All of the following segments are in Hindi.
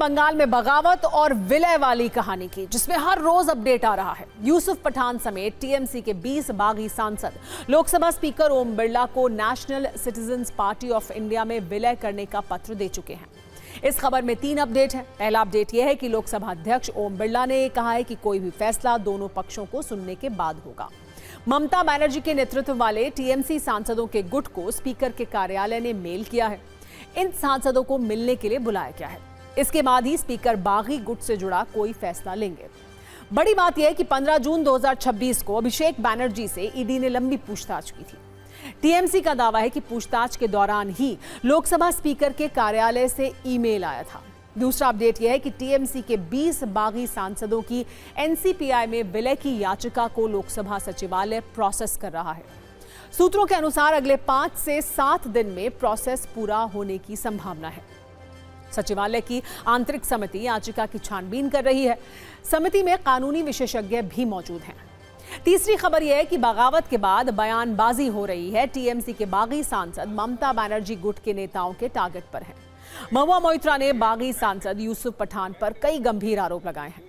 बंगाल में बगावत और विलय वाली कहानी की, जिसमें हर रोज अपडेट आ रहा है। यूसुफ पठान समेत टीएमसी के 20 बागी सांसद लोकसभा स्पीकर ओम बिरला को national citizens party of India में विलय करने का पत्र दे चुके हैं। इस खबर में 3 अपडेट हैं। पहला अपडेट यह है कि लोकसभा अध्यक्ष ओम बिरला ने कहा है कि कोई भी फैसला दोनों पक्षों को सुनने के बाद होगा। ममता बनर्जी के नेतृत्व वाले टीएमसी सांसदों के गुट को स्पीकर के कार्यालय ने मेल किया है। इन सांसदों को मिलने के लिए बुलाया गया है। इसके बाद ही स्पीकर बागी गुट से जुड़ा कोई फैसला लेंगे। बड़ी बात यह है कि 15 जून 2026 को अभिषेक बनर्जी से ईडी ने लंबी पूछताछ की थी। टीएमसी का दावा है कि पूछताछ के दौरान ही लोकसभा स्पीकर के कार्यालय से ईमेल आया था। दूसरा अपडेट यह है कि टीएमसी के 20 बागी सांसदों की एनसीपीआई में विलय की याचिका को लोकसभा सचिवालय प्रोसेस कर रहा है। सूत्रों के अनुसार अगले 5 से 7 दिन में प्रोसेस पूरा होने की संभावना है। सचिवालय की आंतरिक समिति याचिका की छानबीन कर रही है। समिति में कानूनी विशेषज्ञ भी मौजूद हैं। तीसरी खबर यह है कि बगावत के बाद बयानबाजी हो रही है। टीएमसी के बागी सांसद ममता बनर्जी गुट के नेताओं के टारगेट पर हैं। महुआ मोइत्रा ने बागी सांसद यूसुफ पठान पर कई गंभीर आरोप लगाए हैं।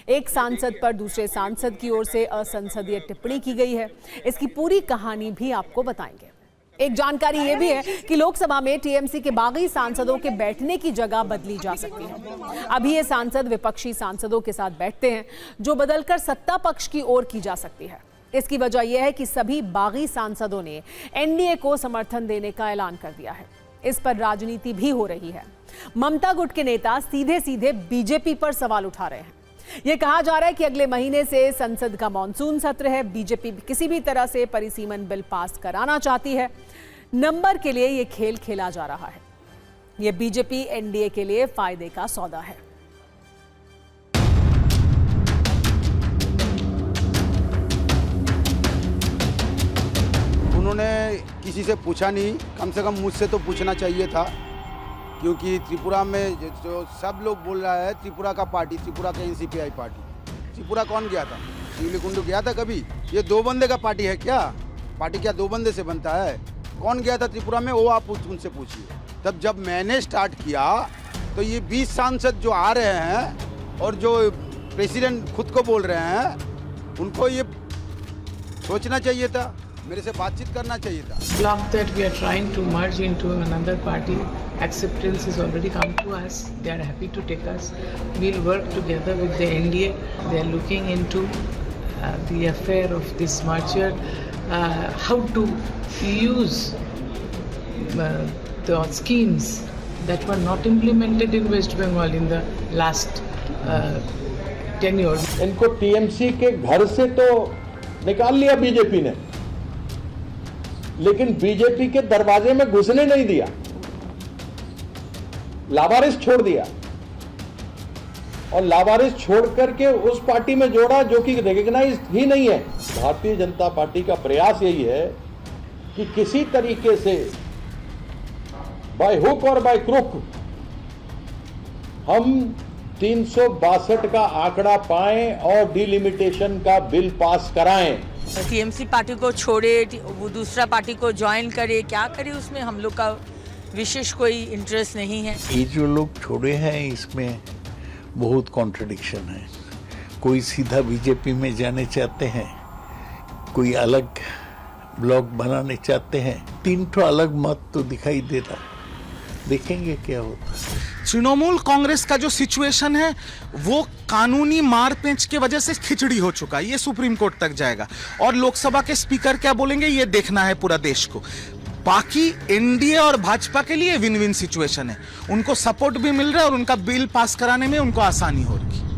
एक सांसद पर दूसरे सांसद की ओर से असंसदीय टिप्पणी की गई है। इसकी पूरी कहानी भी आपको बताएंगे। एक जानकारी यह भी है कि लोकसभा में टीएमसी के बागी सांसदों के बैठने की जगह बदली जा सकती है। अभी ये सांसद विपक्षी सांसदों के साथ बैठते हैं, जो बदलकर सत्ता पक्ष की ओर की जा सकती है। इसकी वजह यह है कि सभी बागी सांसदों ने एनडीए को समर्थन देने का ऐलान कर दिया है। इस पर राजनीति भी हो रही है। ममता गुट के नेता सीधे सीधे बीजेपी पर सवाल उठा रहे हैं। यह कहा जा रहा है कि अगले महीने से संसद का मॉनसून सत्र है। बीजेपी किसी भी तरह से परिसीमन बिल पास कराना चाहती है। नंबर के लिए यह खेल खेला जा रहा है। यह बीजेपी एनडीए के लिए फायदे का सौदा है। उन्होंने किसी से पूछा नहीं, कम से कम मुझसे तो पूछना चाहिए था, क्योंकि त्रिपुरा में जो सब लोग बोल रहा है त्रिपुरा का पार्टी, त्रिपुरा का एनसीपीआई पार्टी। त्रिपुरा कौन गया था? शिवलिकुंडू गया था कभी? ये 2 बंदे का पार्टी है क्या? पार्टी क्या 2 बंदे से बनता है? कौन गया था त्रिपुरा में, वो आप उनसे पूछिए। तब जब मैंने स्टार्ट किया तो ये 20 सांसद जो आ रहे हैं और जो प्रेसिडेंट खुद को बोल रहे हैं, उनको ये सोचना चाहिए था, मेरे से बातचीत करना चाहिए था। Block that we are trying to merge into another party. Acceptance has already come to us. They are happy to take us. We'll work together with the NDA. They are looking into the affair of this merger, how to use the schemes that were not implemented in West Bengal in the last tenure. इनको टीएमसी के घर से तो निकाल लिया बीजेपी ने, लेकिन बीजेपी के दरवाजे में घुसने नहीं दिया, लावारिस छोड़ दिया और लावारिस छोड़ करके उस पार्टी में जोड़ा जो कि रिकॉग्नाइज ही नहीं है। भारतीय जनता पार्टी का प्रयास यही है कि किसी तरीके से बाय हुक और बाय क्रुक हम 362 का आंकड़ा पाएं और डिलिमिटेशन का बिल पास कराएं। टीएमसी पार्टी को छोड़े, वो दूसरा पार्टी को ज्वाइन करे, क्या करे, उसमें हम लोग का विशेष कोई इंटरेस्ट नहीं है। ये जो लोग छोड़े हैं इसमें बहुत कॉन्ट्रडिक्शन है। कोई सीधा बीजेपी में जाने चाहते हैं, कोई अलग ब्लॉक बनाने चाहते हैं। 3 ठो अलग मत तो दिखाई दे रहा, देखेंगे क्या होता है। तृणमूल कांग्रेस का जो सिचुएशन है वो कानूनी मारपेंच के वजह से खिचड़ी हो चुका है। ये सुप्रीम कोर्ट तक जाएगा और लोकसभा के स्पीकर क्या बोलेंगे ये देखना है पूरा देश को। बाकी एनडीए और भाजपा के लिए विन विन सिचुएशन है। उनको सपोर्ट भी मिल रहा है और उनका बिल पास कराने में उनको आसानी हो रही है।